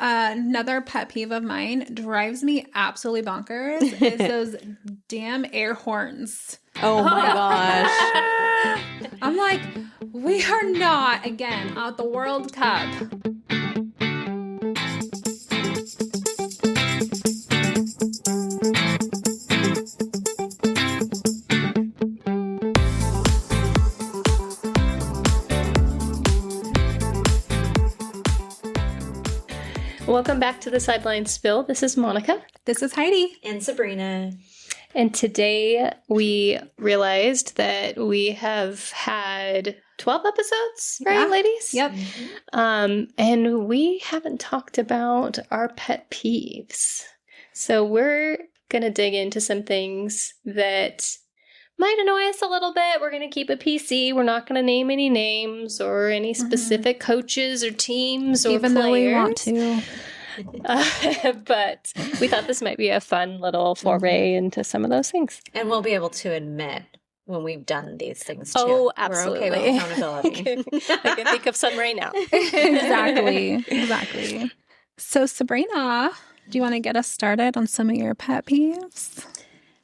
another pet peeve of mine drives me absolutely bonkers is those damn air horns. Oh my gosh. I'm like, we are not, again, at the World Cup. Welcome back to the Sideline Spill. This is Monica. This is Heidi. And Sabrina. And today we realized that we have had 12 episodes, right, ladies? Yep. And we haven't talked about our pet peeves. So we're going to dig into some things that might annoy us a little bit. We're going to keep it PC. We're not going to name any names or any specific coaches or teams or even players. though we want to. But we thought this might be a fun little foray into some of those things. And we'll be able to admit when we've done these things too. Oh, absolutely. We're okay with accountability. I can think of some right now. Exactly. So Sabrina, do you want to get us started on some of your pet peeves?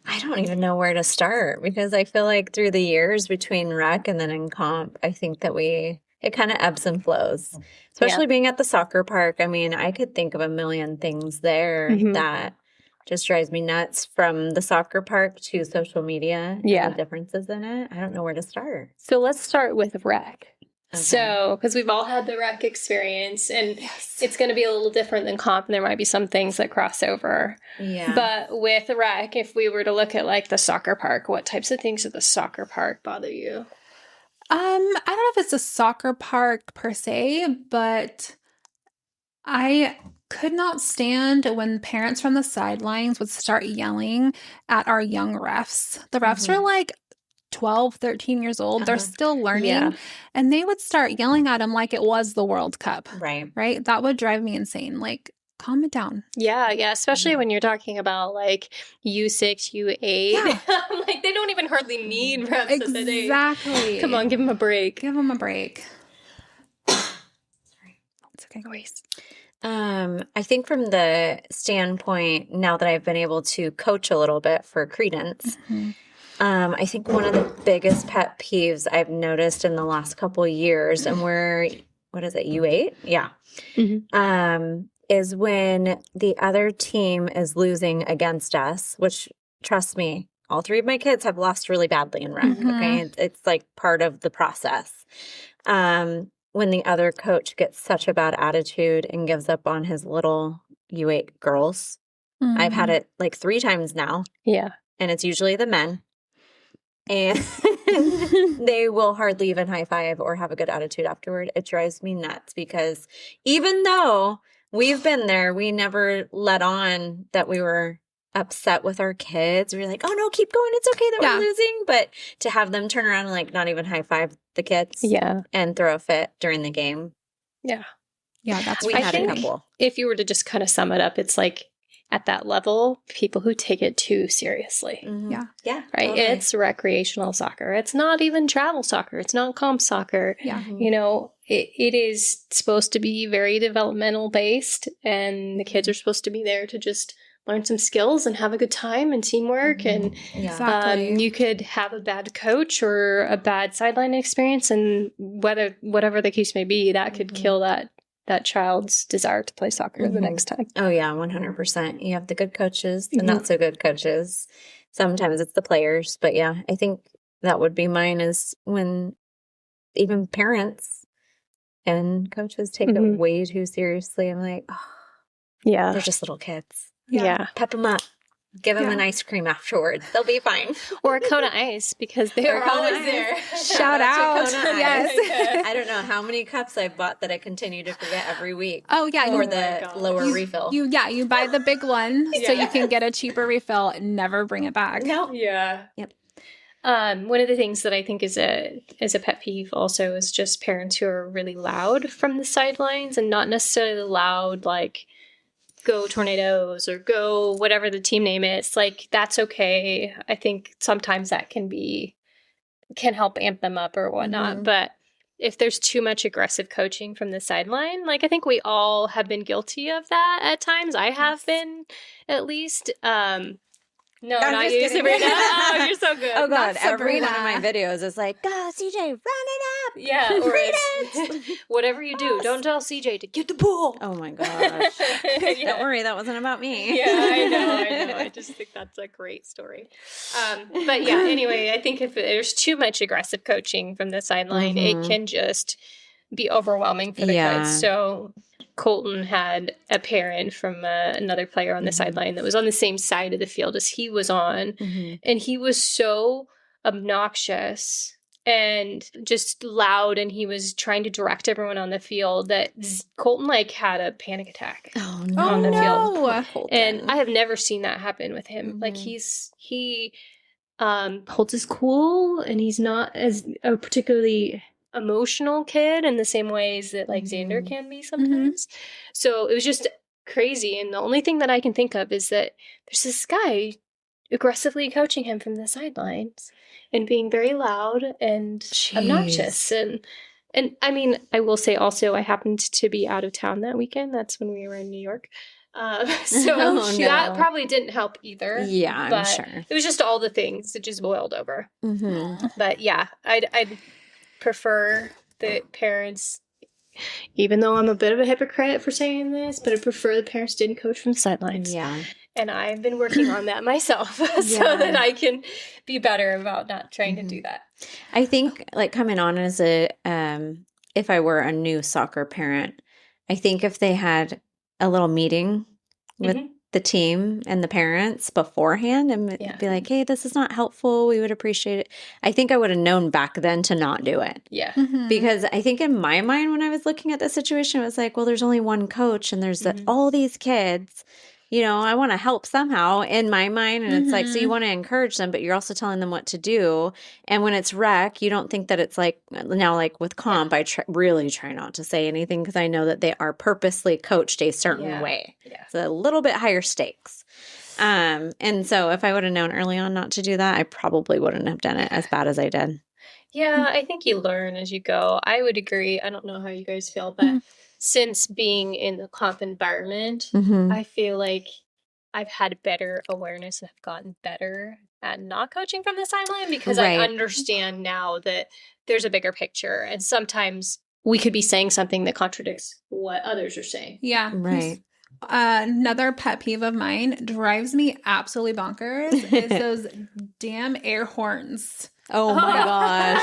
I don't even know where to start because I feel like through the years between rec and then in comp, I think that it kind of ebbs and flows, especially being at the soccer park. I mean, I could think of a million things there that just drives me nuts, from the soccer park to social media. And the differences in it. I don't know where to start. So let's start with rec. Okay. So, because we've all had the rec experience, and it's going to be a little different than comp, and there might be some things that cross over. Yeah. But with rec, if we were to look at like the soccer park, what types of things at the soccer park bother you? I don't know if it's a soccer park per se, but I could not stand when parents from the sidelines would start yelling at our young refs. The refs are like 12, 13 years old. They're still learning. Yeah. And they would start yelling at them like it was the World Cup. Right. That would drive me insane. Like, calm it down. Yeah, especially when you're talking about like U6, U8. Yeah. Like they don't even hardly need reps at the day. Exactly. Come on, give them a break. Give them a break. Sorry. It's okay. Anyways. I think from the standpoint, now that I've been able to coach a little bit for Credence, I think one of the biggest pet peeves I've noticed in the last couple of years, and what is it, U8? Yeah. Is when the other team is losing against us, which, trust me, all three of my kids have lost really badly in rec, okay? It's like part of the process. When the other coach gets such a bad attitude and gives up on his little U8 girls. I've had it like 3 times now. Yeah. And it's usually the men. And they will hardly even high five or have a good attitude afterward. It drives me nuts because even though we've been there, we never let on that we were upset with our kids. We were like, oh no, keep going. It's okay that we're losing. But to have them turn around and like not even high five the kids and throw a fit during the game. Yeah, that's we had a couple. If you were to just kind of sum it up, it's like at that level, people who take it too seriously. Yeah. Right? Totally. It's recreational soccer. It's not even travel soccer. It's not comp soccer. Yeah. You know, it is supposed to be very developmental based, and the kids are supposed to be there to just learn some skills and have a good time and teamwork. And Exactly. you could have a bad coach or a bad sideline experience, and whatever the case may be, that could kill that child's desire to play soccer the next time. Oh, yeah, 100%. You have the good coaches, the not so good coaches. Sometimes it's the players. But yeah, I think that would be mine, is when even parents and coaches take it way too seriously. I'm like, oh, they're just little kids. Yeah. Pep them up. Give them an ice cream afterwards. They'll be fine. Or a Kona Ice, because they're always there. Shout out. Yes. I don't know how many cups I've bought that I continue to forget every week. Oh, yeah. Or the lower refill. You buy the big one so you can get a cheaper refill and never bring it back. No. Yeah. Yep. One of the things that I think is a pet peeve also is just parents who are really loud from the sidelines, and not necessarily loud like go Tornadoes or go whatever the team name is. Like, that's okay. I think sometimes that can help amp them up or whatnot. But if there's too much aggressive coaching from the sideline. Like, I think we all have been guilty of that at times. I have been, at least. No, I'm not just you, kidding. Sabrina. Oh, you're so good. Oh God, Not every one of Sabrina. my videos is like, go CJ, run it up. Yeah, or it's, whatever you do, don't tell CJ to get the ball. Oh my gosh. Yeah. Don't worry, that wasn't about me. Yeah, I know. I just think that's a great story. But yeah, anyway, I think if there's too much aggressive coaching from the sideline, it can just be overwhelming for the kids. So Colton had a parent from another player on the sideline that was on the same side of the field as he was on. And he was so obnoxious and just loud, and he was trying to direct everyone on the field that Colton like had a panic attack on the field. And I have never seen that happen with him. Like he holds his cool, and he's not as a particularly emotional kid in the same ways that like Xander can be sometimes. So it was just crazy. And the only thing that I can think of is that there's this guy aggressively coaching him from the sidelines and being very loud and obnoxious. And I mean, I will say also, I happened to be out of town that weekend. That's when we were in New York. So that probably didn't help either. Yeah, I'm sure. It was just all the things that just boiled over. But yeah, I'd prefer the parents, even though I'm a bit of a hypocrite for saying this, but I prefer the parents didn't coach from the sidelines. Yeah. And I've been working on that myself so that I can be better about not trying to do that. I think like coming on as a, if I were a new soccer parent, I think if they had a little meeting with the team and the parents beforehand and be like, hey, this is not helpful, we would appreciate it. I think I would have known back then to not do it. Yeah. Because I think in my mind when I was looking at the situation, it was like, well, there's only one coach and there's all these kids. You know, I want to help somehow in my mind. And it's like, so you want to encourage them, but you're also telling them what to do. And when it's rec, you don't think that it's like, now like with comp, I really try not to say anything because I know that they are purposely coached a certain way. Yeah. It's a little bit higher stakes. And so if I would have known early on not to do that, I probably wouldn't have done it as bad as I did. Yeah, I think you learn as you go. I would agree. I don't know how you guys feel, but since being in the comp environment, I feel like I've had better awareness and have gotten better at not coaching from the sideline because I understand now that there's a bigger picture. And sometimes we could be saying something that contradicts what others are saying. Yeah. Right. Another pet peeve of mine drives me absolutely bonkers is those damn air horns. Oh my gosh.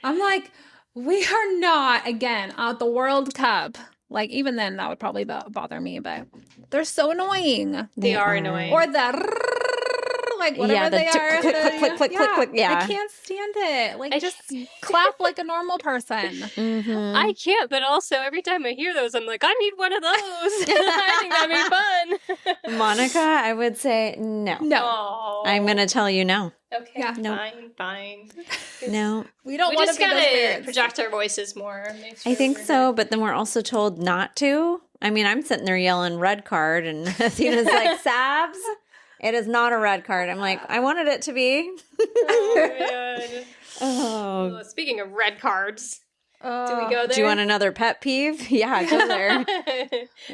I'm like, we are not, again, at the World Cup. Like, even then, that would probably bother me, but they're so annoying. They are annoying. Or the, like, whatever they are. Click. Yeah. I can't stand it. Like, just clap like a normal person. I can't, but also every time I hear those, I'm like, I need one of those. I think that'd be fun. Monica, I would say no. No. I'm going to tell you no. Okay, yeah. Fine. No. We don't want to be those parents. Project our voices more. I think so, but then we're also told not to. I mean, I'm sitting there yelling red card, and Athena's like, Sabs, it is not a red card. I'm like, I wanted it to be. Oh, man. Speaking of red cards, do we go there? Do you want another pet peeve? Yeah, go there.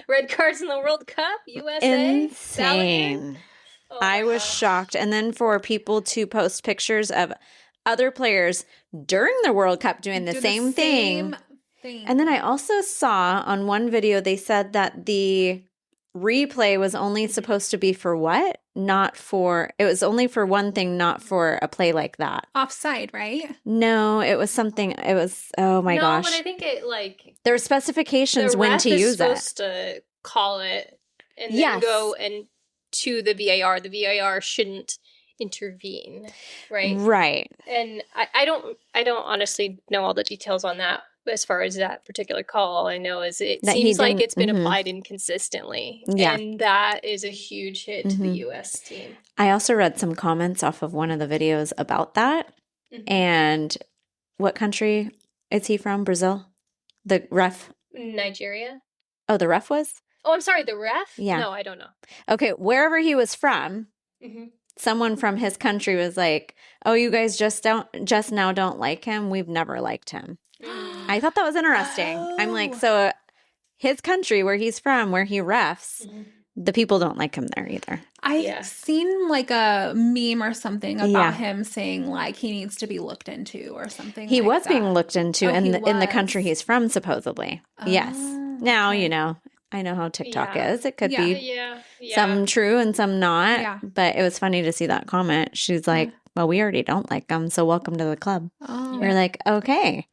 Red cards in the World Cup, USA. Insane. I was shocked. And then for people to post pictures of other players during the World Cup doing the same thing. And then I also saw on one video, they said that the replay was only supposed to be for what? It was only for one thing, not for a play like that. Offside, right? No, it was something, oh my gosh. No, but I think there were specifications when to use it. The ref is supposed to call it and then go and to the VAR. The VAR shouldn't intervene, right? Right. And I don't honestly know all the details on that as far as that particular call. All I know is it seems like it's been applied inconsistently. Yeah. And that is a huge hit to the U.S. team. I also read some comments off of one of the videos about that. And what country is he from? Brazil? The ref? Nigeria. Oh, the ref was? Oh, I'm sorry, the ref? Yeah. No, I don't know. Okay, wherever he was from, someone from his country was like, oh, you guys just now don't like him? We've never liked him. I thought that was interesting. I'm like, Oh. so his country where he's from, where he refs, the people don't like him there either. I've seen like a meme or something about Yeah. him saying like he needs to be looked into or something. He like was that. being looked into Oh, he in the was. country he's from, supposedly. Yes. Oh, Now, okay. you know, I know how TikTok Yeah. is. It could Yeah. be some true and some not. Yeah. But it was funny to see that comment. She's like, well, we already don't like him, so welcome to the club. Oh. We're like, okay,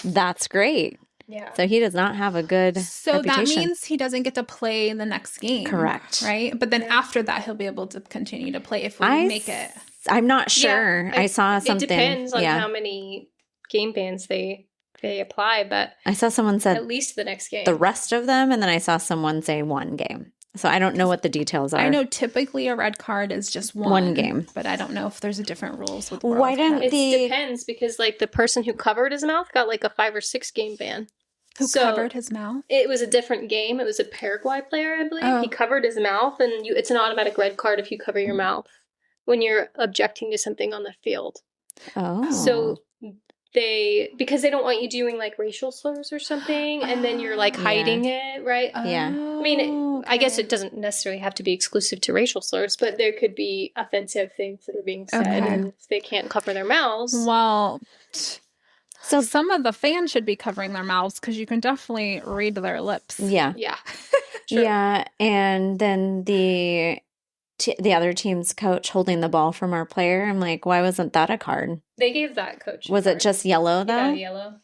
that's great. Yeah. So he does not have a good So that reputation. means he doesn't get to play in the next game. Correct. Right? But then after that, he'll be able to continue to play if we make it. I'm not sure. I saw something. It depends on how many game bans they apply, but I saw someone said at least the next game. the rest of them, and then I saw someone say one game. So I don't know what the details are. I know typically a red card is just One game. But I don't know if there's different rules with Why World didn't Cup. It depends because like the person who covered his mouth got like a 5 or 6 game ban. Who covered his mouth? It was a different game. It was a Paraguay player, I believe. Oh. He covered his mouth, and it's an automatic red card if you cover your mouth when you're objecting to something on the field. Oh. So because they don't want you doing like racial slurs or something, and then you're like hiding it, right? Yeah. I mean, I guess it doesn't necessarily have to be exclusive to racial slurs, but there could be offensive things that are being said, and if they can't cover their mouths. Well, So some of the fans should be covering their mouths because you can definitely read their lips. yeah. Yeah. True. Yeah, and then the other team's coach holding the ball from our player. I'm like, why wasn't that a card? They gave that coach. Was it just yellow He got though? a yellow?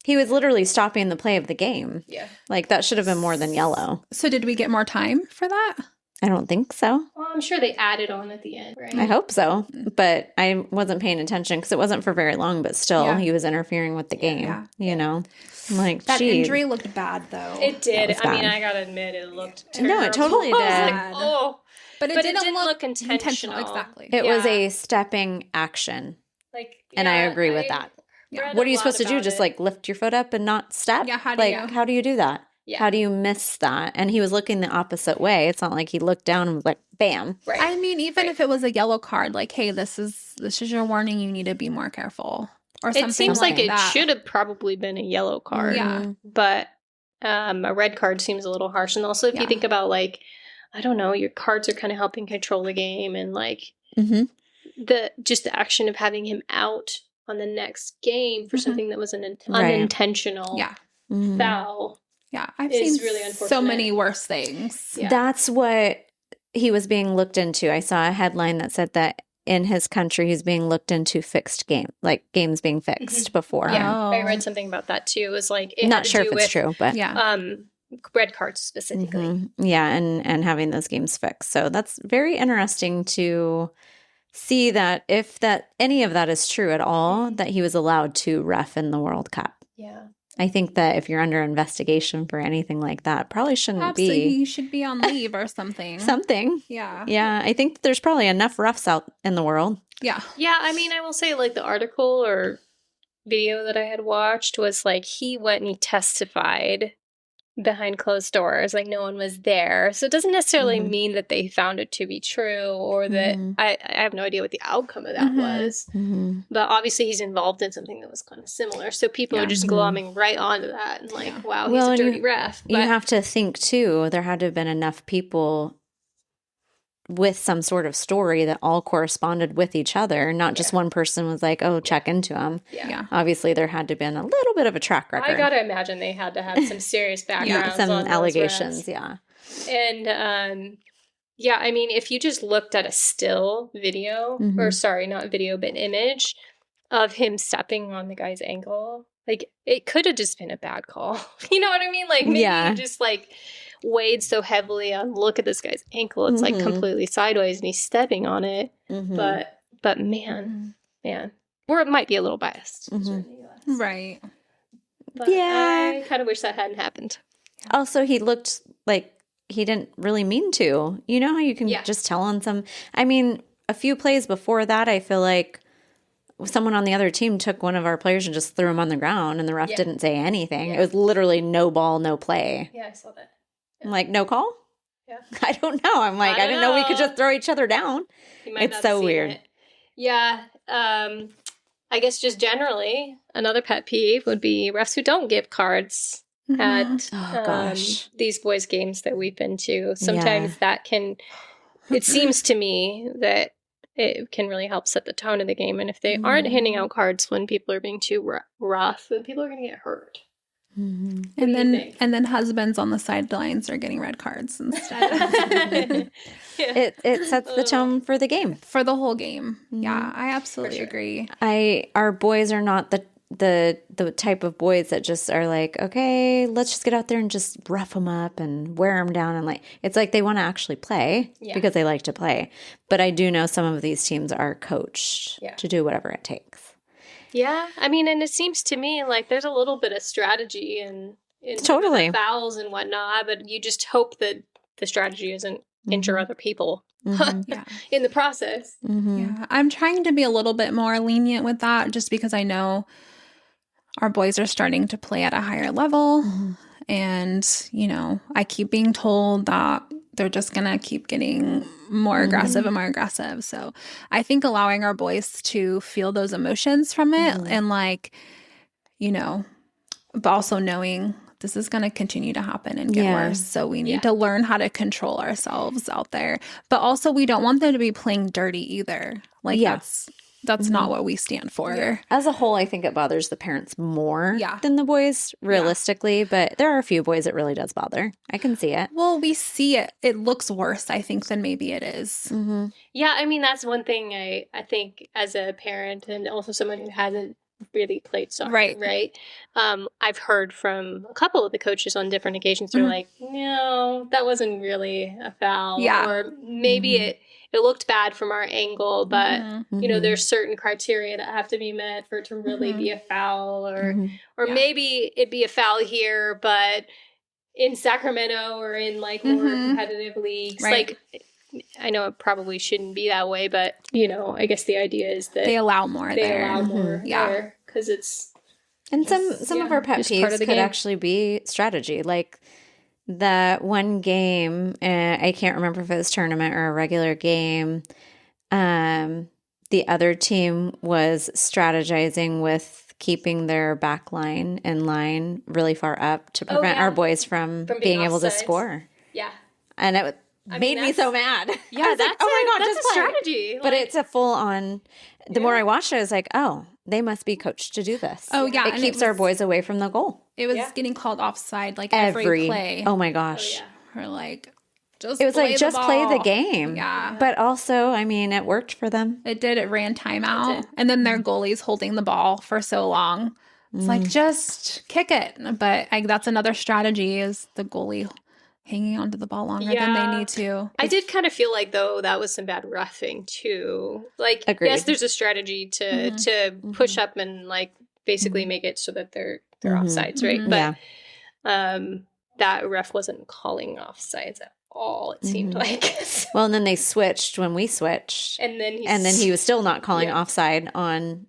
He was literally stopping the play of the game. Yeah. Like that should have been more than yellow. So did we get more time for that? I don't think so. Well, I'm sure they added on at the end, right? I hope so, but I wasn't paying attention because it wasn't for very long. But still, he was interfering with the game. Yeah. You know, I'm like That geez. injury looked bad though. It did. was I mean, bad. I gotta admit, it looked terrible. No, it totally I was did. like, oh, but it but didn't, look intentional. Exactly. It was a stepping action, Like, and I agree with that. Yeah. What are you supposed to do? Just like lift your foot up and not step? Yeah, how do you- how do you do that? Yeah. How do you miss that? And he was looking the opposite way. It's not like he looked down and was like, bam. Right. I mean, even if it was a yellow card, like, hey, this is your warning. You need to be more careful, or something. It seems like it that. should have probably been a yellow card. Yeah. But a red card seems a little harsh. And also, if you think about, like, I don't know, your cards are kind of helping control the game, and like Mm-hmm. the action of having him out on the next game for something that was an Right. unintentional Mm-hmm. foul. Yeah, I've is seen really so unfortunate. many worse things. Yeah. That's what he was being looked into. I saw a headline that said that in his country, he's being looked into fixed games being fixed before. Yeah, Oh. I read something about that too. It was like it Not had to sure do if it's with, true, but Yeah. red cards specifically. Yeah, and having those games fixed. So that's very interesting to see that if any of that is true at all, that he was allowed to ref in the World Cup. Yeah. I think that if you're under investigation for anything like that, probably shouldn't Absolutely, be you should be on leave or something. something. Yeah. Yeah, I think there's probably enough refs out in the world. Yeah. Yeah, I mean, I will say, like, the article or video that I had watched was like he went and he testified behind closed doors, like no one was there. So it doesn't necessarily Mhm. mean that they found it to be true, or that Mhm. I have no idea what the outcome of that Mhm. was. Mm-hmm. But obviously he's involved in something that was kind of similar. So people Yeah. are just Mhm. glomming right onto that and like, wow, Well, he's a and dirty ref. You But have to think too, there had to have been enough people with some sort of story that all corresponded with each other. Not just one person was like, oh, check into him. Yeah. Obviously, there had to have been a little bit of a track record. I gotta imagine they had to have some serious backgrounds some on those allegations, refs. yeah. And yeah, I mean, if you just looked at a still video, Mhm. or sorry, not video, but image of him stepping on the guy's ankle, like it could have just been a bad call. You know what I mean? Like maybe Yeah. you just like weighed so heavily on look at this guy's ankle, it's like Mhm. completely sideways and he's stepping on it. Mhm. But man, or it might be a little biased. Mhm. in the US. Right. But Yeah. I kind of wish that hadn't happened. Also, he looked like he didn't really mean to. You know how you can Yeah. just tell on some. I mean, a few plays before that, I feel like someone on the other team took one of our players and just threw him on the ground, and the ref Yeah. didn't say anything. Yeah. It was literally no ball, no play. Yeah, I saw that. I'm like, no call? Yeah. I don't know. I'm like, I don't didn't know we could know. just throw each other down. You might It's not so have seen weird. it. Yeah. I guess just generally, another pet peeve would be refs who don't give cards at Oh, gosh. these boys' games that we've been to. Sometimes that can, it seems to me that it can really help set the tone of the game. And if they aren't handing out cards when people are being too rough, then people are going to get hurt. Mm-hmm. And then husbands on the sidelines are getting red cards instead. It sets the tone for the game. For the whole game. Yeah, I absolutely agree. Our boys are not the type of boys that just are like, okay, let's just get out there and just rough them up and wear them down. And like, it's like they want to actually play because they like to play. But I do know some of these teams are coached to do whatever it takes. Yeah, I mean, and it seems to me like there's a little bit of strategy in Totally fouls and whatnot, but you just hope that the strategy isn't injure other people in the process. Yeah, I'm trying to be a little bit more lenient with that just because I know our boys are starting to play at a higher level. And, you know, I keep being told that they're just going to keep getting more aggressive and more aggressive. So I think allowing our boys to feel those emotions from it and like, you know, but also knowing this is going to continue to happen and get worse. So we need to learn how to control ourselves out there. But also we don't want them to be playing dirty either. Like that's not what we stand for. Yeah. As a whole, I think it bothers the parents more than the boys, realistically. But there are a few boys it really does bother. I can see it. Well, we see it. It looks worse, I think, than maybe it is. Yeah, I mean, that's one thing I think as a parent and also someone who hasn't really played soccer, right? I've heard from a couple of the coaches on different occasions. They're like, no, that wasn't really a foul. Or maybe it looked bad from our angle, but you know, there's certain criteria that have to be met for it to really be a foul, or maybe it'd be a foul here, but in Sacramento or in like more competitive leagues, like I know it probably shouldn't be that way, but you know, I guess the idea is that they allow more there. There because it's and some of our pet peeves could actually be strategy, like. That one game, I can't remember if it was tournament or a regular game, the other team was strategizing with keeping their back line in line really far up to prevent our boys from being able to score. Yeah. And it made me so mad. Yeah, that's like, oh my God, that's a strategy. But it's a full on, the more I watched it, I was like, oh, they must be coached to do this. Oh, yeah. It keeps our boys away from the goal. It was getting called offside like every play. Oh my gosh. Or like, it was like, just play the game. Yeah. But also, I mean, it worked for them. It did. It ran timeout. And then their goalie's holding the ball for so long. It's like, just kick it. But that's another strategy is the goalie hanging onto the ball longer than they need to. I did kind of feel like, though, that was some bad roughing, too. Like, yes, there's a strategy to push up and, like, basically make it so that they're offsides, right? But that ref wasn't calling offsides at all, it seemed like. Well, and then they switched when we switched. And then he was still not calling offside on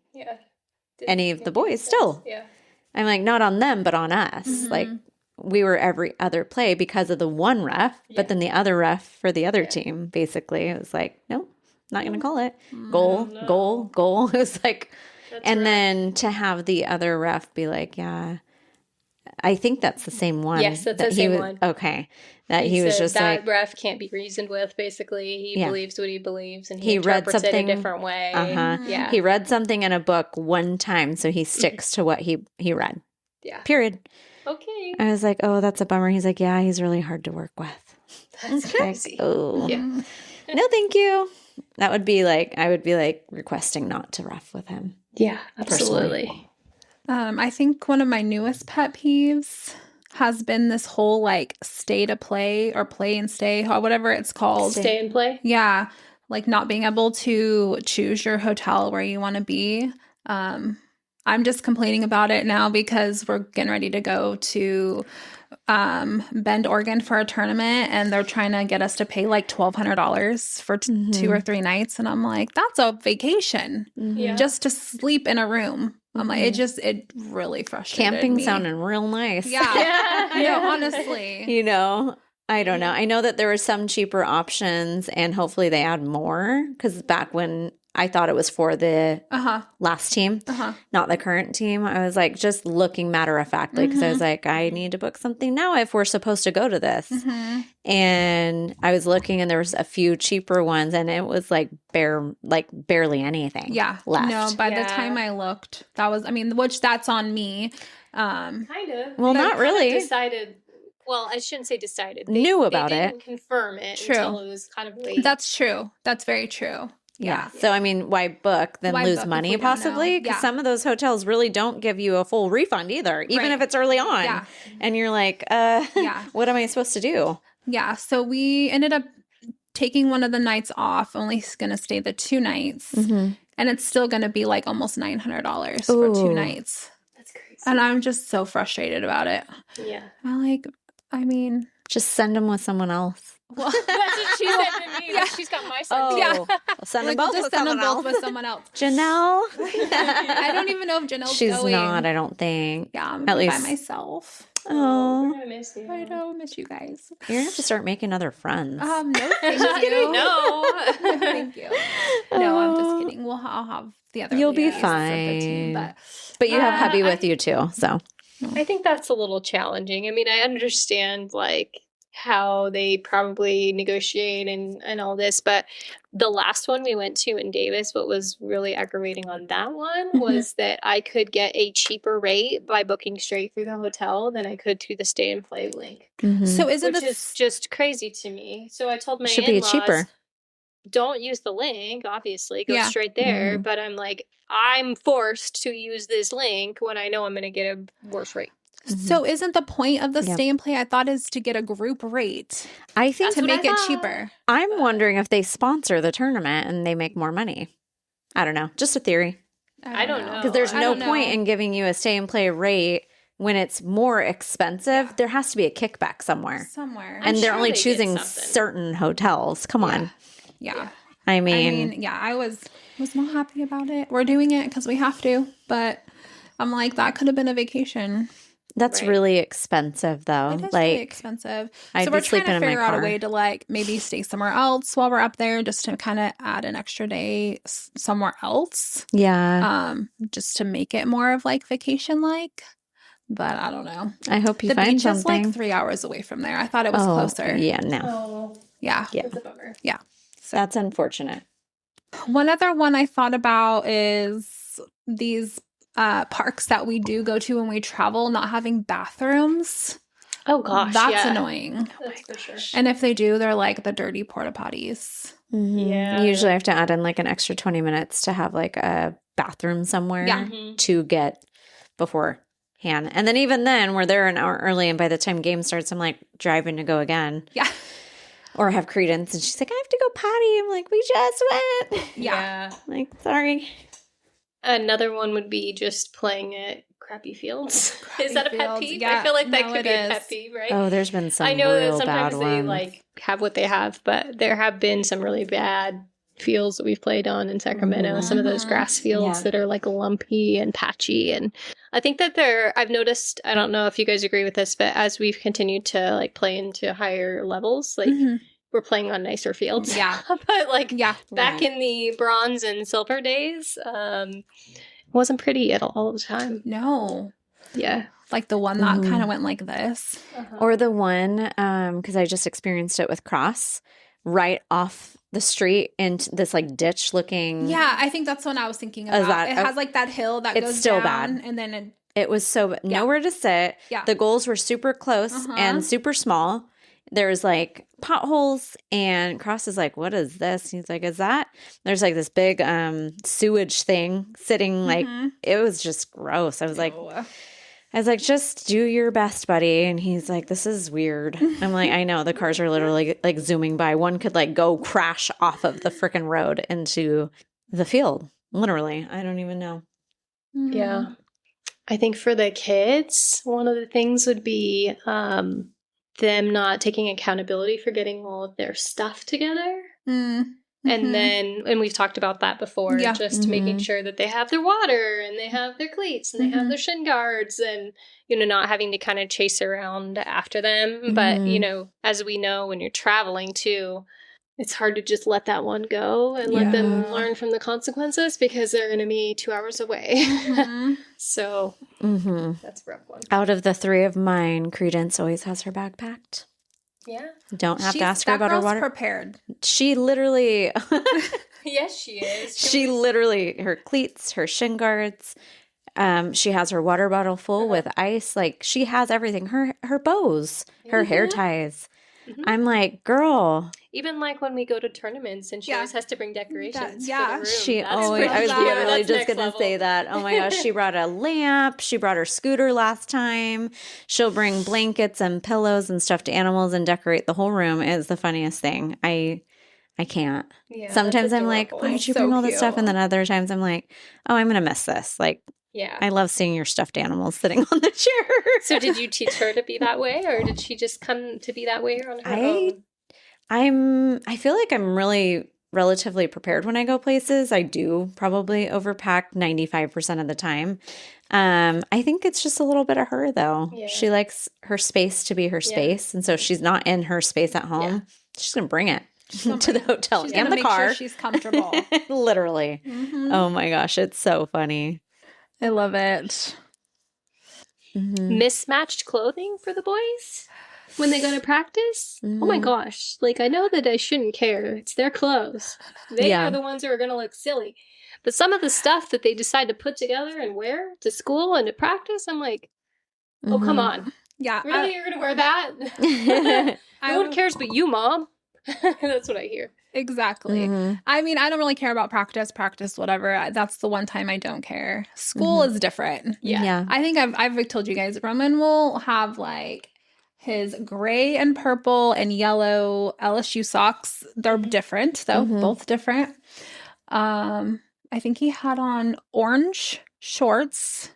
any of the boys still. Yeah. I'm like, not on them, but on us. Like, we were every other play because of the one ref, but then the other ref for the other team, basically, it was like, no, not going to call it. Goal. It was like, then to have the other ref be like, yeah, I think that's the same one. Yes, that's the same one. Okay. He was just that like, ref can't be reasoned with, basically. He believes what he believes, and he interprets it a different way. Yeah. He read something in a book one time, so he sticks to what he read. Yeah. Period. Okay. I was like, oh, that's a bummer. He's like, yeah, he's really hard to work with. That's crazy. Like, oh. Yeah. No, thank you. That would be like, I would be like requesting not to ref with him. Yeah, absolutely. I think one of my newest pet peeves has been this whole like stay to play or play and stay, whatever it's called. Stay and play? Yeah. Like not being able to choose your hotel where you want to be. I'm just complaining about it now because we're getting ready to go to Bend, Oregon for a tournament, and they're trying to get us to pay like $1,200 for 2 or 3 nights. And I'm like, that's a vacation just to sleep in a room. I'm like, it really frustrated Camping me. sounding real nice. Yeah. No, honestly. You know, I don't know. I know that there were some cheaper options, and hopefully they add more, because back when I thought it was for the Uh-huh. last team, Uh-huh. not the current team. I was like, just looking matter of factly, because I was like, I need to book something now if we're supposed to go to this. And I was looking, and there was a few cheaper ones, and it was like barely anything. Yeah. left. No, by the Yeah. time I looked, that was, I mean, which that's on me. Kind of. Well, They not kind of really. decided. Well, I shouldn't say decided. They Knew about they it. didn't confirm it True. until it was kind of late. That's true. That's very true. Yeah. So, I mean, why book then Why lose book if money we don't possibly? know? Because Yeah. some of those hotels really don't give you a full refund either, even Right. if it's early on. Yeah. And you're like, Yeah. what am I supposed to do? Yeah. So we ended up taking one of the nights off, only going to stay the 2 nights. And it's still going to be like almost $900 for 2 Ooh. nights. That's crazy. And I'm just so frustrated about it. Yeah. I mean, Just send them with someone else. well, That's what she said to me. Yeah. She's got my son. Oh, Yeah. send like, them both just with send them someone both else. with someone else. Janelle? I don't even know if Janelle's She's going. not, I don't think. Yeah, I'm At gonna be by least- myself. Oh, I miss you. I know, miss you guys. you're going to have to start making other friends. No, thank you. No. Thank you. No, I'm just kidding. I'll have the other. You'll be ladies of the team, fine. But you have hubby with you too, so. I think that's a little challenging. I mean, I understand like how they probably negotiate and all this, but the last one we went to in Davis, what was really aggravating on that one was that I could get a cheaper rate by booking straight through the hotel than I could through the stay and play link, So isn't which this is just crazy to me. So I told my Should be in-laws, cheaper. don't use the link, obviously, go Yeah. straight there. But I'm like, I'm forced to use this link when I know I'm going to get a worse rate. So isn't the point of the Yep. stay and play? I thought is to get a group rate I think to what I make it thought. cheaper. I'm wondering if they sponsor the tournament and they make more money. I don't know. Just a theory. I don't know. Because there's I no don't point know. in giving you a stay and play rate when it's more expensive. There has to be a kickback somewhere. Somewhere. And they're sure only they get choosing something. certain hotels. Come on. Yeah. I mean, I was not happy about it. We're doing it because we have to, but I'm like, that could have been a vacation. that's Right. really expensive though. It is Like, really expensive. I'd So be we're trying sleeping to in my figure out a car. way to like maybe stay somewhere else while we're up there, just to kind of add an extra day somewhere else, yeah, just to make it more of like vacation like. But I don't know. I hope you The find beach is something. like 3 hours away from there. I thought it was Oh, closer. yeah, no. Oh, Yeah. Yeah. that's a bummer. That's unfortunate. One other one I thought about is these parks that we do go to when we travel not having bathrooms. Oh gosh, That's yeah. annoying. That's for sure. And if they do, they're like the dirty porta potties. Yeah. Usually I have to add in like an extra 20 minutes to have like a bathroom somewhere Yeah. to get beforehand. And then even then, we're there an hour early, and by the time game starts, I'm like driving to go again. Yeah. Or have Credence, and she's like, I have to go potty. I'm like, we just went. Yeah. I'm like, sorry. Another one would be just playing at crappy fields. Is that a pet fields, peeve? yeah. I feel like that No, could it be a is. pet peeve, right? Oh, there's been some I know that real sometimes bad they ones. like have what they have, but there have been some really bad fields that we've played on in Sacramento. Some of those grass fields Yeah. that are like lumpy and patchy. And I think that I've noticed, I don't know if you guys agree with this, but as we've continued to like play into higher levels, like Mhm. we're playing on nicer fields. Yeah. But like Yeah. back in the bronze and silver days, wasn't pretty at all the time. No. Yeah. Like the one that Mhm. kind of went like this. Or the one, because I just experienced it with Cross, right off the street into this like ditch looking. Yeah, I think that's what I was thinking Is about. that- It has like that hill that It's goes still down, bad. and then it, It was so nowhere to sit. Yeah. The goals were super close Uh-huh. and super small. There was like potholes, and Cross is like, what is this? He's like, is that? There's like this big sewage thing sitting like, Mhm. it was just gross. I was like, Oh. just do your best, buddy. And he's like, this is weird. I'm like, I know, the cars are literally like zooming by. One could like go crash off of the freaking road into the field. Literally. I don't even know. Mhm. Yeah. I think for the kids, one of the things would be them not taking accountability for getting all of their stuff together. Mm. And Mhm. then, and we've talked about that before, Yeah. just making Mhm. sure that they have their water and they have their cleats and they have Mhm. their shin guards and, not having to kind of chase around after them. But, Mhm. as we know, when you're traveling too, it's hard to just let that one go and let them learn from the consequences because they're going to be 2 hours away. Mhm. So Mm-hmm. that's a rough one. Out of the 3 of mine, Credence always has her bag packed. Yeah. Don't have to ask her that about her girl's water. prepared. She literally, Yes, she is. she literally, her cleats, her shin guards. She has her water bottle full with ice. Like, she has everything. Her bows, her hair ties. Mhm. I'm like, girl. Even like when we go to tournaments and she always has to bring decorations for the room. She That's always, pretty I was cute. literally That's just next going to level. say that. Oh my gosh, she brought a lamp. She brought her scooter last time. She'll bring blankets and pillows and stuffed animals and decorate the whole room. It's the funniest thing. I can't. Yeah, Sometimes that's I'm like, adorable. why did you So bring all this stuff? cute. And then other times I'm like, oh, I'm going to miss this. Like, Yeah. I love seeing your stuffed animals sitting on the chair. So did you teach her to be that way, or did she just come to be that way on her own? I feel like I'm really relatively prepared when I go places. I do probably overpack 95% of the time. I think it's just a little bit of her though. Yeah. She likes her space to be her space. And so if she's not in her space at home, she's going to bring it to the hotel She's and gonna the make car. sure she's comfortable. Literally. Mhm. Oh my gosh. It's so funny. I love it. Mhm. Mismatched clothing for the boys when they go to practice? Oh my Mhm. gosh. Like, I know that I shouldn't care. It's their clothes. They are the ones who are going to look silly. But some of the stuff that they decide to put together and wear to school and to practice, I'm like, oh, come on. Yeah. Really? You're going to wear that? No one cares but you, Mom. That's what I hear. Exactly. Mhm. I mean, I don't really care about practice, whatever. That's the one time I don't care. School is different. Yeah. I think I've told you guys, Roman will have like his gray and purple and yellow LSU socks. They're different though, both different. I think he had on orange shorts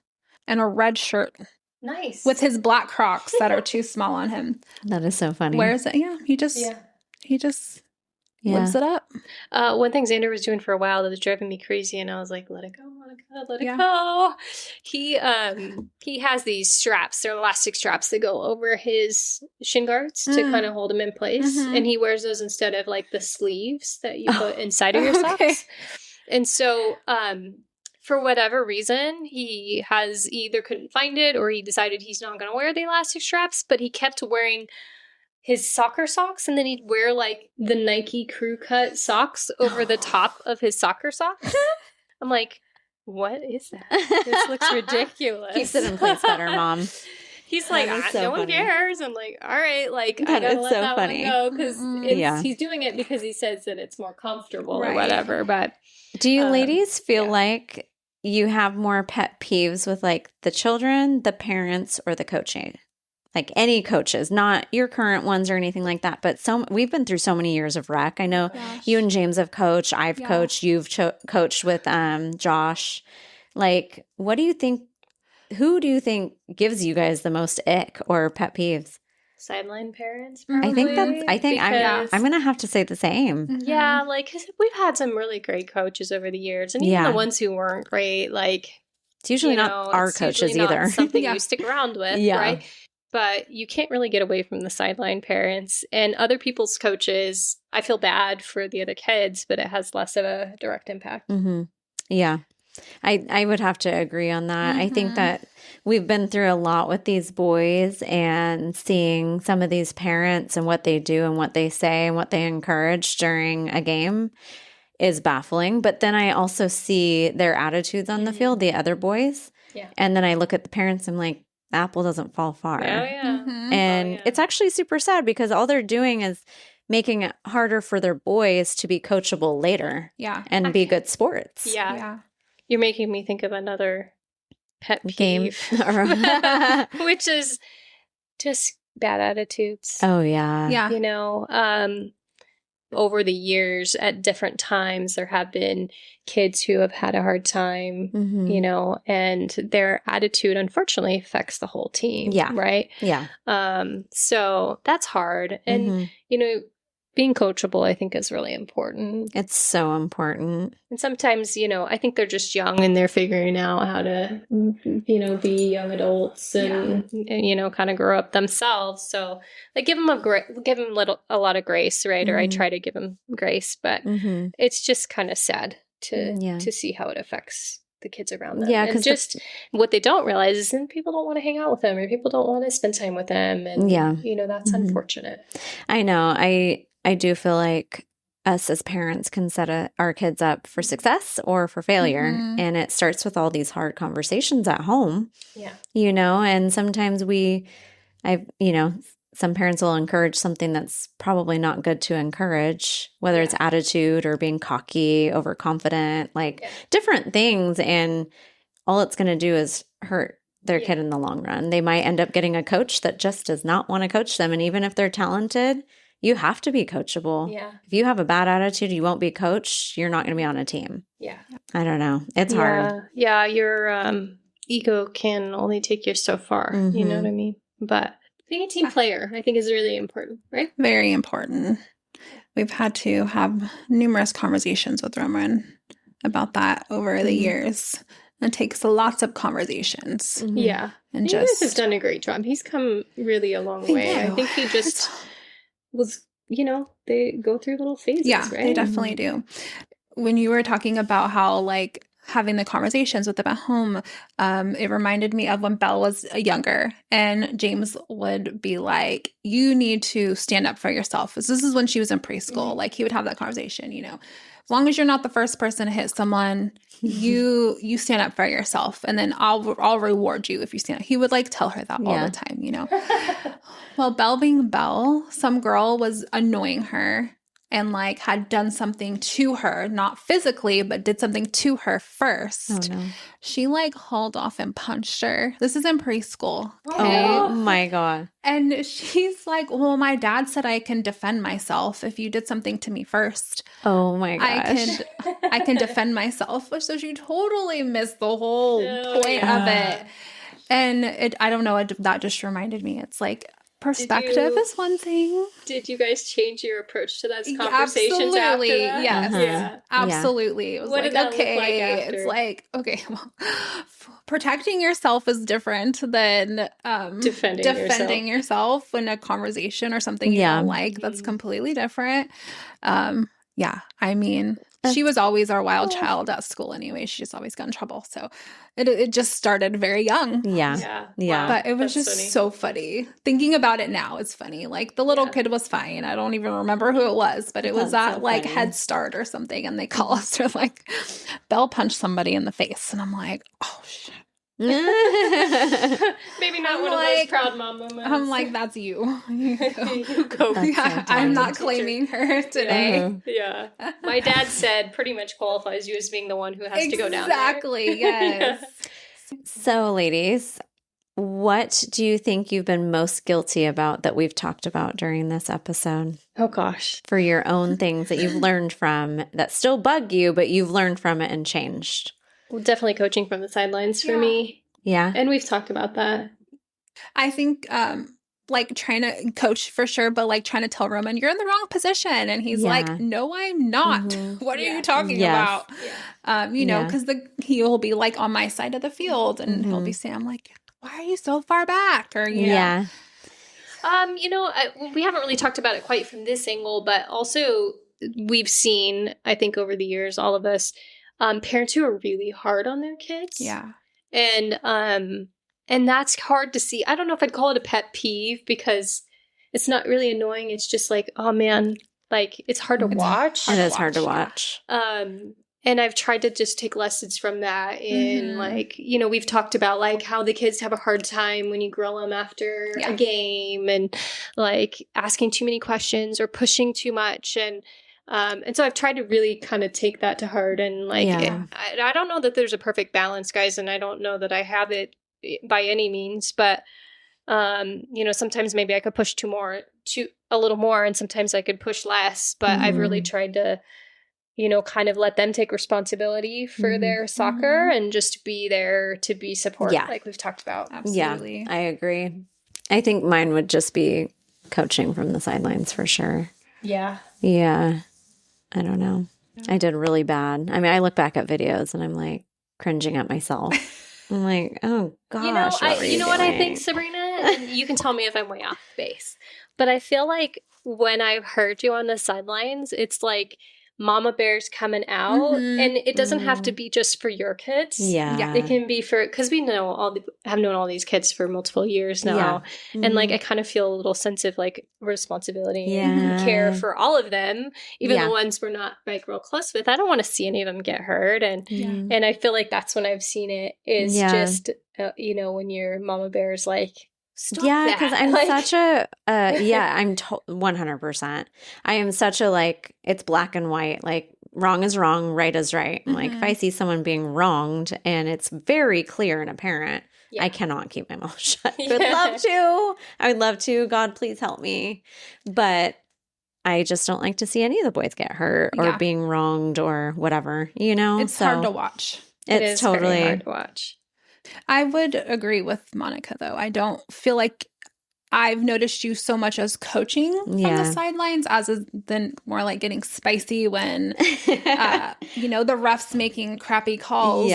and a red shirt Nice. with his black Crocs that are too small on him. That is so funny. Wears it. Yeah, he just lives it up. One thing Xander was doing for a while that was driving me crazy, and I was like, let it go, let it Yeah. go. He has these straps, they're elastic straps that go over his shin guards to kind of hold him in place. Mhm. And he wears those instead of like the sleeves that you put inside of your socks. And so for whatever reason, he has either couldn't find it or he decided he's not going to wear the elastic straps, but he kept wearing his soccer socks, and then he'd wear like the Nike crew cut socks over the top of his soccer socks. I'm like, what is that? This looks ridiculous. Keeps it in place better, Mom. He's like, That is so no one funny. cares. I'm like, all right, like I That gotta is let so that funny. one go because Yeah. he's doing it because he says that it's more comfortable or Right. whatever. But Do you ladies feel like you have more pet peeves with like the children, the parents, or the coaching? Like any coaches, not your current ones or anything like that, but we've been through so many years of rec. I know you and James have coached. I've coached. You've coached with Josh. Like, what do you think? Who do you think gives you guys the most ick or pet peeves? Sideline parents, Mhm. probably. I think I'm gonna have to say the same. Mhm. Yeah, like 'cause we've had some really great coaches over the years, and even the ones who weren't great, like It's usually not our it's coaches usually not either. something you stick around with, right? But you can't really get away from the sideline parents and other people's coaches. I feel bad for the other kids, but it has less of a direct impact. Mm-hmm. Yeah. I would have to agree on that. I think that we've been through a lot with these boys and seeing some of these parents and what they do and what they say and what they encourage during a game is baffling. But then I also see their attitudes on the field, the other boys. Yeah. And then I look at the parents, I'm like, the apple doesn't fall far. Oh, yeah. And it's actually super sad because all they're doing is making it harder for their boys to be coachable later. Yeah. And be good sports. Yeah. You're making me think of another pet Game. peeve, which is just bad attitudes. Oh, yeah. Yeah. You know, over the years at different times, there have been kids who have had a hard time, you know, and their attitude unfortunately affects the whole team. Yeah. Right. Yeah. So that's hard. And, you know, being coachable, I think, is really important. It's so important. And sometimes, I think they're just young and they're figuring out how to, be young adults and kind of grow up themselves. So, like, give them a lot of grace, right? Or I try to give them grace, but it's just kind of sad to see how it affects the kids around them. Yeah, and just what they don't realize is that people don't want to hang out with them, or people don't want to spend time with them, and that's unfortunate. I know. I do feel like us as parents can set our kids up for success or for failure. And it starts with all these hard conversations at home. Yeah. And sometimes some parents will encourage something that's probably not good to encourage, whether it's attitude or being cocky, overconfident, different things. And all it's going to do is hurt their kid in the long run. They might end up getting a coach that just does not want to coach them. And even if they're talented, you have to be coachable. Yeah. If you have a bad attitude, you won't be coached. You're not going to be on a team. Yeah. I don't know. It's hard. Yeah. Your ego can only take you so far. You know what I mean? But being a team player, I think, is really important, right? Very important. We've had to have numerous conversations with Roman about that over the years. It takes lots of conversations. Yeah. And you guys have done a great job. He's come really a long way. I think he just was, they go through little phases, right? They definitely do. When you were talking about how, having the conversations with them at home, it reminded me of when Belle was younger, and James would be like, you need to stand up for yourself. This is when she was in preschool. He would have that conversation, as long as you're not the first person to hit someone, you stand up for yourself, and then I'll reward you if you stand up. He would tell her that all the time, Well, Belle being Belle, some girl was annoying her and had done something to her, not physically, but did something to her first. Oh, no. She hauled off and punched her. This is in preschool. Okay? Oh my God. And she's like, well, my dad said I can defend myself if you did something to me first. Oh my gosh. I can defend myself. So she totally missed the whole point of it. And I don't know, that just reminded me. It's perspective is one thing. Did you guys change your approach to those conversations after that? Yes. Yeah. Absolutely. It was what did that look like after? It's okay, well, protecting yourself is different than defending yourself in a conversation or something you don't like. That's completely different. I mean, she was always our wild child at school anyway. She just always got in trouble. So it just started very young. Yeah. Wow. But it was so funny. Thinking about it now, it's funny. The little kid was fine. I don't even remember who it was, but it was at Head Start or something. And they call us, they're like, Belle punched somebody in the face. And I'm like, oh, shit. Maybe not one of those proud mom moments. I'm like, that's you. You go. I'm not claiming her today. Yeah. My dad said pretty much qualifies you as being the one who has to go down there. Exactly, yes. So, ladies, what do you think you've been most guilty about that we've talked about during this episode? Oh, gosh. For your own things that you've learned from that still bug you, but you've learned from it and changed? Well, definitely coaching from the sidelines for me. Yeah. And we've talked about that. I think trying to coach for sure, but trying to tell Roman, you're in the wrong position. And he's like, no, I'm not. What are you talking about? Because he'll be on my side of the field and he'll be saying, I'm like, why are you so far back? Or, we haven't really talked about it quite from this angle, but also we've seen, I think over the years, all of us, parents who are really hard on their kids. Yeah. And that's hard to see. I don't know if I'd call it a pet peeve because it's not really annoying. It's just oh man, it's hard to watch. It is hard to watch. And I've tried to just take lessons from that in we've talked about how the kids have a hard time when you grill them after a game and asking too many questions or pushing too much. And so I've tried to really kind of take that to heart and I don't know that there's a perfect balance, guys. And I don't know that I have it by any means, but, sometimes maybe I could push a little more and sometimes I could push less, but I've really tried to, kind of let them take responsibility for their soccer and just be there to be support like we've talked about. Absolutely. Yeah, I agree. I think mine would just be coaching from the sidelines for sure. Yeah. Yeah. I don't know. I did really bad. I mean, I look back at videos and I'm like cringing at myself. I'm like, oh gosh, what were you what I think, doing? Sabrina? And you can tell me if I'm way off base. But I feel like when I've heard you on the sidelines, it's like mama bear's coming out, and it doesn't have to be just for your kids. Yeah. It can be for, because we know have known all these kids for multiple years now, and like I kind of feel a little sense of like responsibility and care for all of them, even the ones we're not like real close with. I don't want to see any of them get hurt, and I feel like that's when I've seen it is just when your mama bear is like, stop that. Because I'm such a, I'm 100%. I am such a, like, it's black and white, like, wrong is wrong, right is right. Like, if I see someone being wronged and it's very clear and apparent, I cannot keep my mouth shut. I would love to. I would love to. God, please help me. But I just don't like to see any of the boys get hurt or being wronged or whatever, It's hard to watch. It's totally hard to watch. I would agree with Monica, though. I don't feel like I've noticed you so much as coaching from the sidelines than more like getting spicy when, the refs making crappy calls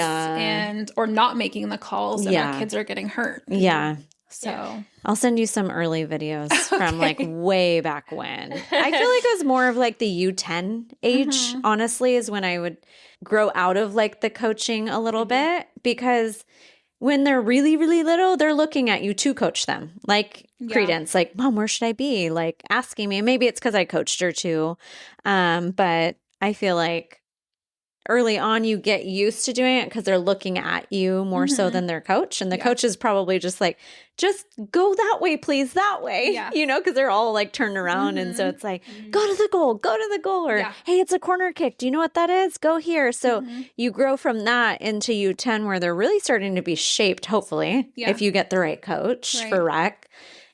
or not making the calls and our kids are getting hurt. Yeah. So I'll send you some early videos from like way back when. I feel like it was more of like the U10 age, honestly, is when I would grow out of like the coaching a little bit, because when they're really, really little, they're looking at you to coach them. Like Credence, like, Mom, where should I be? Like asking me. And maybe it's because I coached her too. But I feel like early on you get used to doing it because they're looking at you more so than their coach. And the coach is probably just like, just go that way, please, that way. Yeah. Because they're all like turned around. And so it's like, go to the goal. Or, hey, it's a corner kick. Do you know what that is? Go here. So you grow from that into U10 where they're really starting to be shaped, hopefully, if you get the right coach for rec.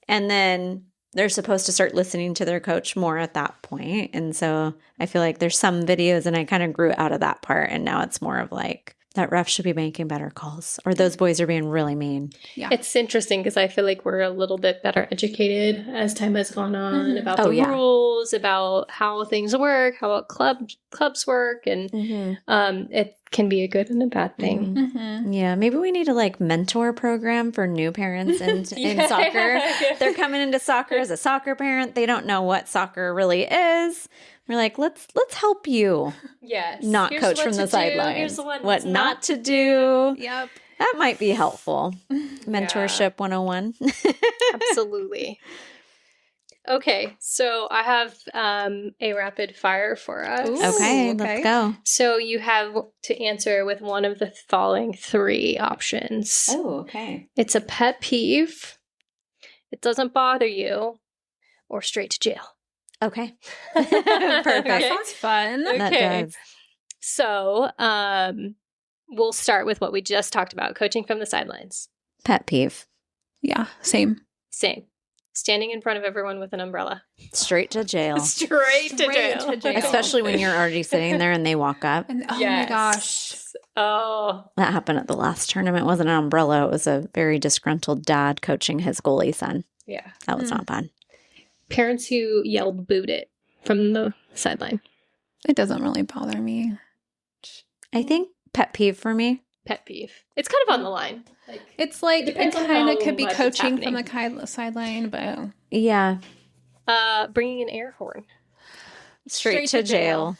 And then they're supposed to start listening to their coach more at that point. And so I feel like there's some videos and I kind of grew out of that part. And now it's more of like, that ref should be making better calls, or those boys are being really mean. Yeah. It's interesting because I feel like we're a little bit better educated as time has gone on about the rules, about how things work, how clubs work, and it can be a good and a bad thing. Yeah, maybe we need a like mentor program for new parents in soccer. They're coming into soccer as a soccer parent. They don't know what soccer really is. We're like, let's help you. Yes. Not Here's coach from the sidelines. What not to do. Yep. That might be helpful. Mentorship 101. Absolutely. Okay, so I have a rapid fire for us. Ooh, okay, let's go. So you have to answer with one of the following three options. Oh, okay. It's a pet peeve, it doesn't bother you, or straight to jail. Okay. Perfect. That sounds fun. Okay. That does. So we'll start with what we just talked about, coaching from the sidelines. Pet peeve. Yeah, same. Standing in front of everyone with an umbrella. Straight to jail. Straight to jail. Especially when you're already sitting there and they walk up. And, my gosh. Oh. That happened at the last tournament. It wasn't an umbrella. It was a very disgruntled dad coaching his goalie son. Yeah. That was not fun. Parents who yell "boot it" from the sideline. It doesn't really bother me. I think pet peeve for me. Pet peeve. It's kind of on the line. It's like it kind of could be much is coaching from happening. the sideline, but Yeah. Bringing an air horn. Straight to jail.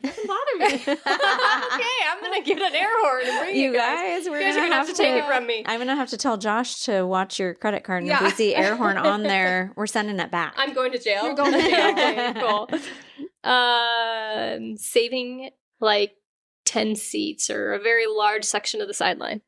Doesn't bother me. Okay, I'm gonna get an air horn and bring You it, guys, we're gonna have to take it from me. I'm gonna have to tell Josh to watch your credit card, and if we see air horn on there, we're sending it back. I'm going to jail. You're going to jail. Okay, cool. Saving like 10 seats or a very large section of the sideline.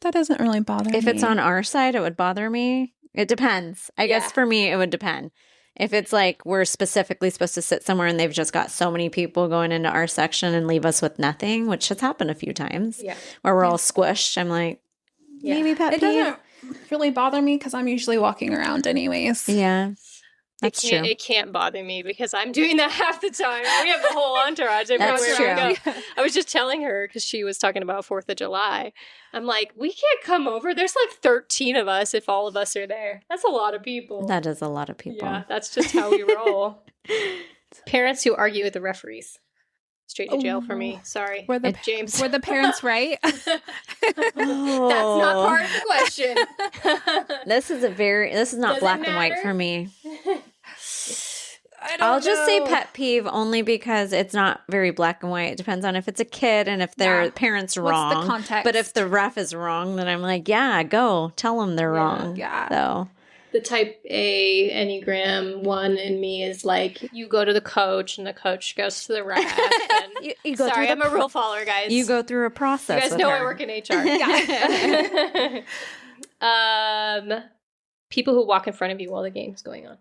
That doesn't really bother me. If it's on our side, it would bother me. It depends. I guess for me, it would depend. If it's like we're specifically supposed to sit somewhere and they've just got so many people going into our section and leave us with nothing, which has happened a few times, where we're all squished, I'm like, maybe pet peeve. It doesn't really bother me because I'm usually walking around anyways. Yeah. That's true. It can't bother me because I'm doing that half the time. We have the whole entourage everywhere That's we true. go. I was just telling her because she was talking about 4th of July. I'm like, we can't come over. There's like 13 of us if all of us are there. That's a lot of people. That is a lot of people. Yeah, that's just how we roll. Parents who argue with the referees. Straight to jail for me. Sorry. James. Were the parents right? That's not part of the question. This is not Does black it and white matter? for me. I don't I'll just say know. pet peeve only because it's not very black and white. It depends on if it's a kid and if their Yeah. parents What's wrong. the context? But if the ref is wrong, then I'm like, yeah, go tell them they're wrong. Yeah. So The type A Enneagram 1 in me is like, you go to the coach and the coach goes to the ref. And you go sorry, through I'm a rule follower, guys. You go through a process. You guys with know her. I work in HR. Yeah. People who walk in front of you while the game's going on.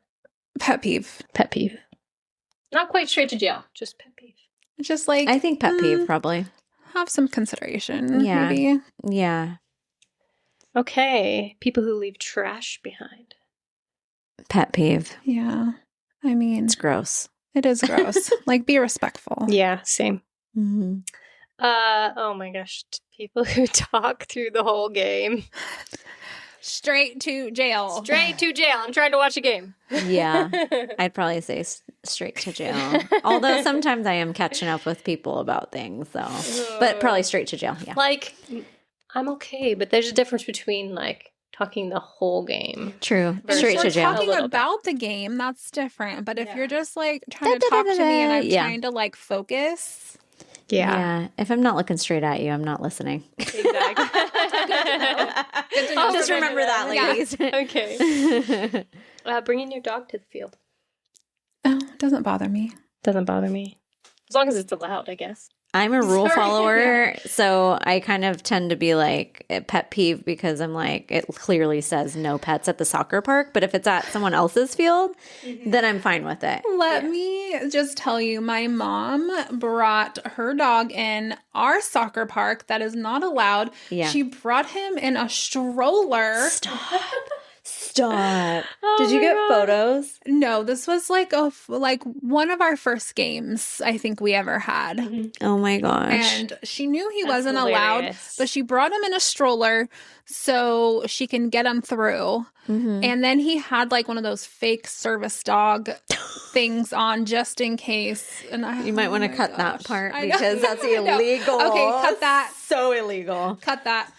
Pet peeve. Pet peeve. Not quite straight to jail, just pet peeve. Just like I think pet peeve probably. have some consideration. Yeah. Maybe. Yeah. Okay. People who leave trash behind. Pet peeve. Yeah. I mean, It's gross. it is gross. Like, be respectful. Yeah, same. Mm-hmm. Oh my gosh. People who talk through the whole game. Straight to jail. Straight to jail. I'm trying to watch a game. Yeah. I'd probably say straight to jail. Although sometimes I am catching up with people about things, so. But probably straight to jail, yeah. Like, I'm okay, but there's a difference between, like, talking the whole game. True. Versus Straight If to we're jail. talking A little about the game, that's different. But if Yeah. you're just like trying to talk to me and I'm Yeah. trying to like focus, Yeah. If I'm not looking straight at you, I'm not listening. Exactly. Good to know. Just remember that, Yeah. ladies. Okay. Bringing your dog to the field. oh, it doesn't bother me. Doesn't bother me. As long as it's allowed, I guess. I'm a rule Sorry. follower, so I kind of tend to be like a pet peeve because I'm like, it clearly says no pets at the soccer park, but if it's at someone else's field, then I'm fine with it. Let me just tell you, my mom brought her dog in our soccer park that is not allowed. Yeah. She brought him in a stroller. Stop. Oh Did you my get God. photos? No, this was like like one of our first games I think we ever had. Oh my gosh. And she knew he That's wasn't allowed, hilarious. but she brought him in a stroller so she can get him through. Mhm. And then he had like one of those fake service dog things on just in case. And You might want to oh my cut that gosh. part I know. because that's I know. illegal. Okay, cut that. So illegal. Cut that.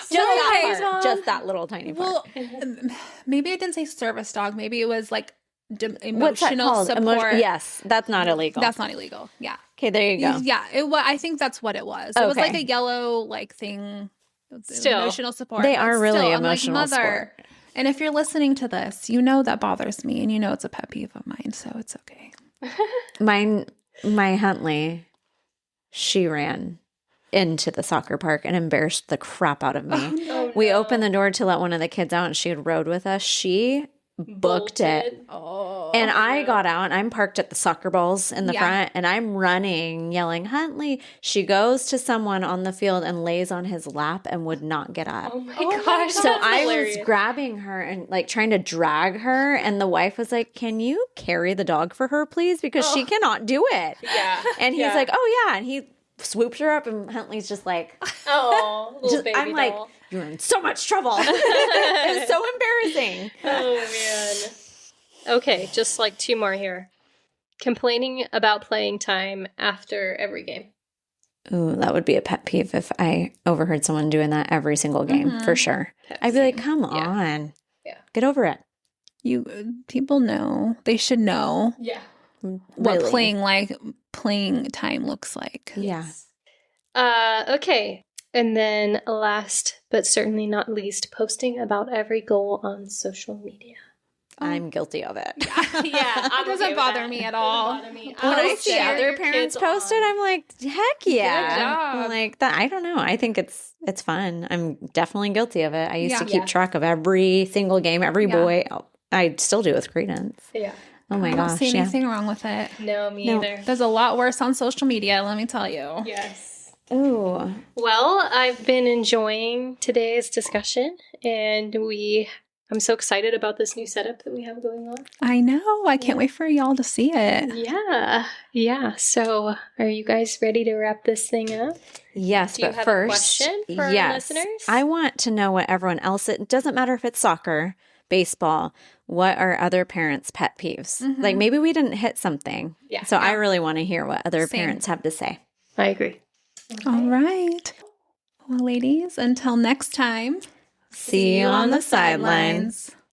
Just that Okay. part. Just that little tiny part. Well, maybe I didn't say service dog. Maybe it was like What's that emotional called? support. Yes, that's not illegal. That's not illegal. Yeah. Okay, there you go. Yeah. I think that's what it was. It was like Okay. a yellow like thing. Still. Emotional support. They but are really still, I'm like, emotional Mother. support. And if you're listening to this, you know that bothers me and you know it's a pet peeve of mine, so it's okay. My Huntley, she ran into the soccer park and embarrassed the crap out of me. Oh, We no. opened the door to let one of the kids out and she had rode with us. She booked it. Oh. And I got out and I'm parked at the soccer balls in the Yeah. front and I'm running, yelling, Huntley. She goes to someone on the field and lays on his lap and would not get up. Oh my Oh my gosh. God. So that's I hilarious. was grabbing her and like trying to drag her. And the wife was like, can you carry the dog for her, please? Because she cannot do it. Yeah. And he's Yeah. like, oh, yeah. And he swoops her up and Huntley's just like, Oh, little baby I'm like, doll. you're in so much trouble. It's so embarrassing. Oh, man. Okay, just like 2 more here. Complaining about playing time after every game. Ooh, that would be a pet peeve if I overheard someone doing that every single game, for sure. I'd be like, come Yeah. on. Yeah. Get over it. People know. They should know Yeah. what Really. playing time looks like. Yeah. Okay. And then last, but certainly not least, posting about every goal on social media. I'm guilty of it. Yeah, It doesn't bother me at all. When I see other parents post it, I'm like, heck yeah. job. I'm like that. I don't know. I think it's fun. I'm definitely guilty of it. I used to Yeah. keep Yeah. track of every single game, every Yeah. boy. I still do with Credence. Yeah. Oh my I don't gosh. see Yeah. anything wrong with it. No, me No. either. There's a lot worse on social media, let me tell you. Yes. Ooh. Well, I've been enjoying today's discussion, and we I'm so excited about this new setup that we have going on. I know. I can't wait for y'all to see it. Yeah. Yeah. So are you guys ready to wrap this thing up? Yes, Do you but have first, a question for our yes, listeners? I want to know what everyone else, it doesn't matter if it's soccer, baseball, what are other parents' pet peeves? Like maybe we didn't hit something. Yeah. So I really want to hear what other Same. parents have to say. I agree. All right. Well, ladies, until next time, See you on the sidelines.